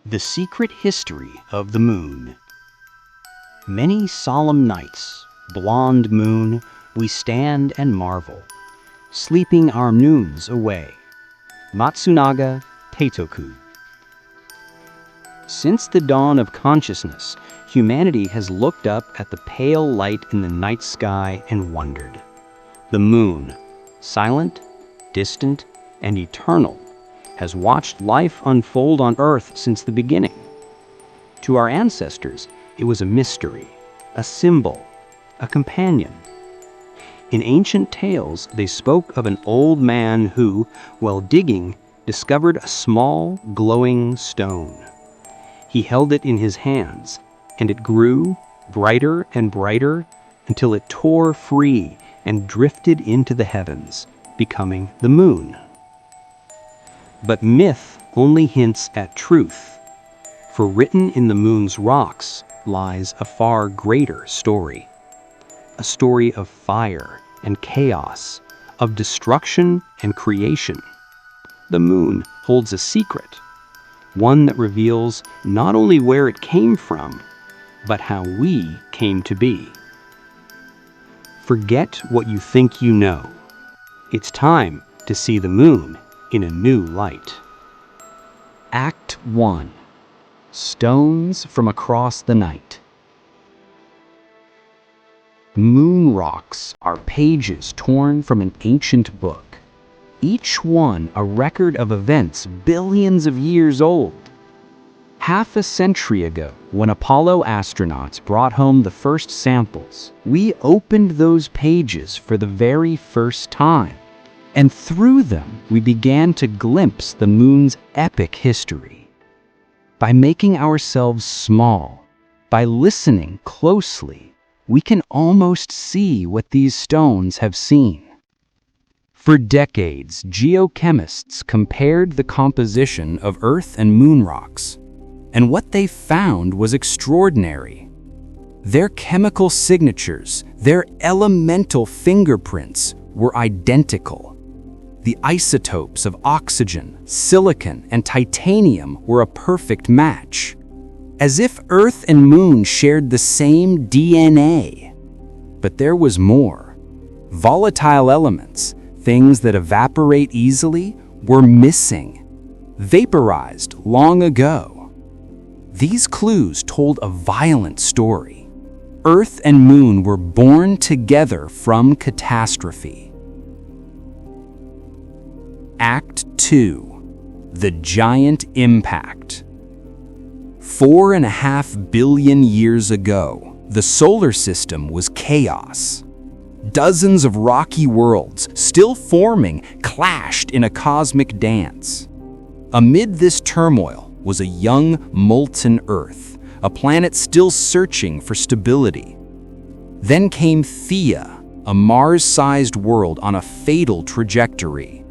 The Secret History of the Moon. Many solemn nights, blonde moon, we stand and marvel, sleeping our noons away. Matsunaga Teitoku. Since the dawn of consciousness, humanity has looked up at the pale light in the night sky and wondered. The moon, silent, distant, and eternal, has watched life unfold on Earth since the beginning. To our ancestors, it was a mystery, a symbol, a companion. In ancient tales, they spoke of an old man who, while digging, discovered a small, glowing stone. He held it in his hands, and it grew brighter and brighter until it tore free and drifted into the heavens, becoming the moon. But myth only hints at truth, for written in the moon's rocks lies a far greater story. A story of fire and chaos, of destruction and creation. The moon holds a secret, one that reveals not only where it came from, but how we came to be. Forget what you think you know. It's time to see the moon in a new light. Act 1. Stones from Across the Night. Moon rocks are pages torn from an ancient book, each one a record of events billions of years old. Half a century ago, when Apollo astronauts brought home the first samples, we opened those pages for the very first time. And through them, we began to glimpse the moon's epic history. By making ourselves small, by listening closely, we can almost see what these stones have seen. For decades, geochemists compared the composition of Earth and moon rocks, and what they found was extraordinary. Their chemical signatures, their elemental fingerprints, were identical. The isotopes of oxygen, silicon, and titanium were a perfect match, as if Earth and Moon shared the same DNA. But there was more. Volatile elements, things that evaporate easily, were missing, vaporized long ago. These clues told a violent story. Earth and Moon were born together from catastrophe. Act 2. The Giant Impact. 4.5 billion years ago, the solar system was chaos. Dozens of rocky worlds, still forming, clashed in a cosmic dance. Amid this turmoil was a young, molten Earth, a planet still searching for stability. Then came Theia, a Mars-sized world on a fatal trajectory.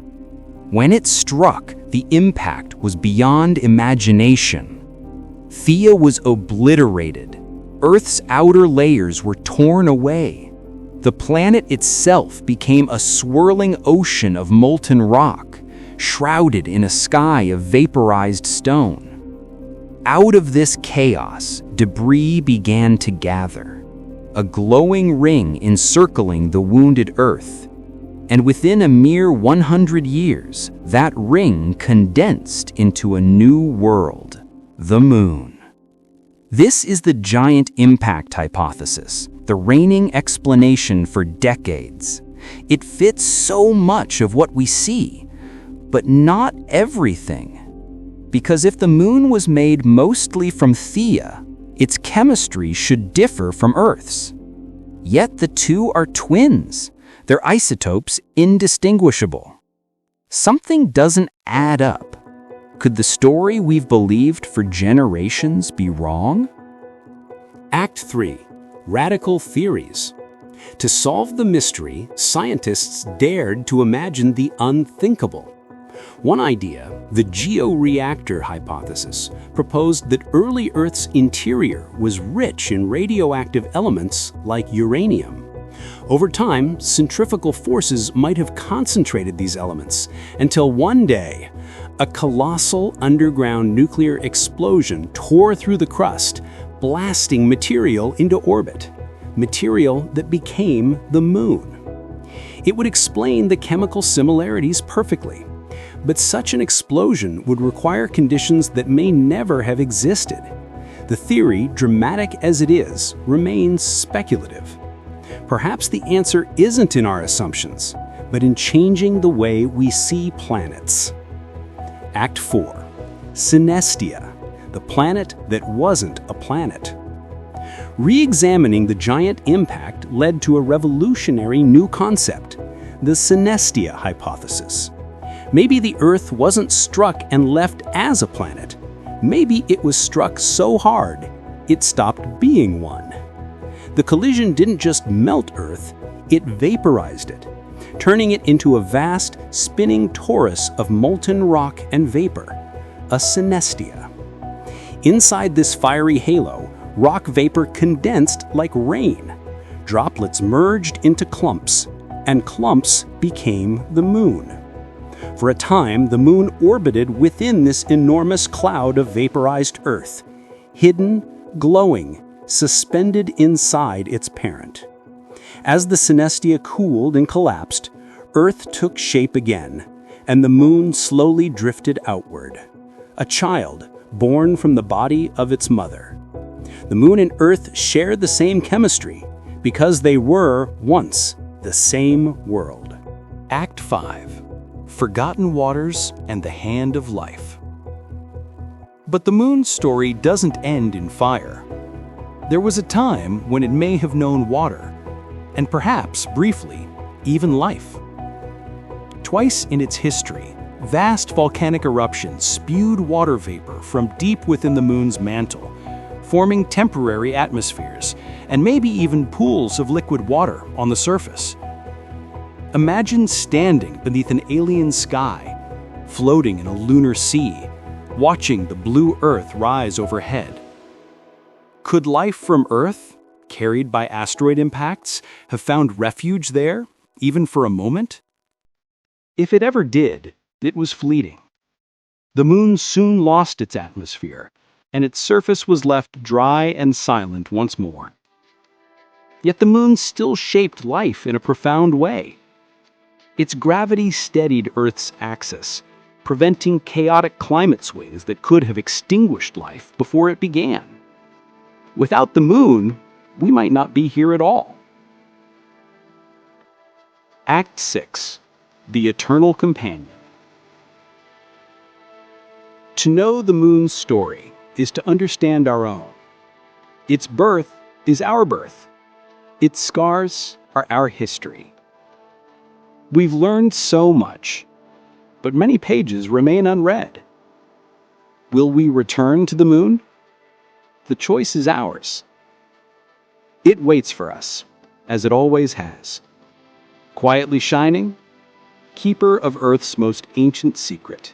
When it struck, the impact was beyond imagination. Theia was obliterated. Earth's outer layers were torn away. The planet itself became a swirling ocean of molten rock, shrouded in a sky of vaporized stone. Out of this chaos, debris began to gather, a glowing ring encircling the wounded Earth. And within a mere 100 years, that ring condensed into a new world, the moon. This is the giant impact hypothesis, the reigning explanation for decades. It fits so much of what we see, but not everything. Because if the moon was made mostly from Theia, its chemistry should differ from Earth's. Yet the two are twins. Their isotopes indistinguishable. Something doesn't add up. Could the story we've believed for generations be wrong? Act 3. Radical Theories. To solve the mystery, scientists dared to imagine the unthinkable. One idea, the georeactor hypothesis, proposed that early Earth's interior was rich in radioactive elements like uranium. Over time, centrifugal forces might have concentrated these elements until one day, A colossal underground nuclear explosion tore through the crust, blasting material into orbit, material that became the moon. It would explain the chemical similarities perfectly, but such an explosion would require conditions that may never have existed. The theory, dramatic as it is, remains speculative. Perhaps the answer isn't in our assumptions, but in changing the way we see planets. Act 4. Synestia, the planet that wasn't a planet. Re-examining the giant impact led to a revolutionary new concept, the synestia hypothesis. Maybe the Earth wasn't struck and left as a planet. Maybe it was struck so hard, it stopped being one. The collision didn't just melt Earth, it vaporized it, turning it into a vast, spinning torus of molten rock and vapor, a synestia. Inside this fiery halo, rock vapor condensed like rain. Droplets merged into clumps, and clumps became the moon. For a time, the moon orbited within this enormous cloud of vaporized Earth, hidden, glowing, suspended inside its parent. As the synestia cooled and collapsed, Earth took shape again, and the moon slowly drifted outward. A child born from the body of its mother. The moon and Earth shared the same chemistry because they were, once, the same world. Act 5. Forgotten Waters and the Hand of Life. But the moon's story doesn't end in fire. There was a time when it may have known water, and perhaps, briefly, even life. Twice in its history, vast volcanic eruptions spewed water vapor from deep within the moon's mantle, forming temporary atmospheres, and maybe even pools of liquid water on the surface. Imagine standing beneath an alien sky, floating in a lunar sea, watching the blue Earth rise overhead. Could life from Earth, carried by asteroid impacts, have found refuge there, even for a moment? If it ever did, it was fleeting. The moon soon lost its atmosphere, and its surface was left dry and silent once more. Yet the moon still shaped life in a profound way. Its gravity steadied Earth's axis, preventing chaotic climate swings that could have extinguished life before it began. Without the moon, we might not be here at all. Act 6. The Eternal Companion. To know the moon's story is to understand our own. Its birth is our birth. Its scars are our history. We've learned so much, but many pages remain unread. Will we return to the moon? The choice is ours. It waits for us, as it always has. Quietly shining, keeper of Earth's most ancient secret.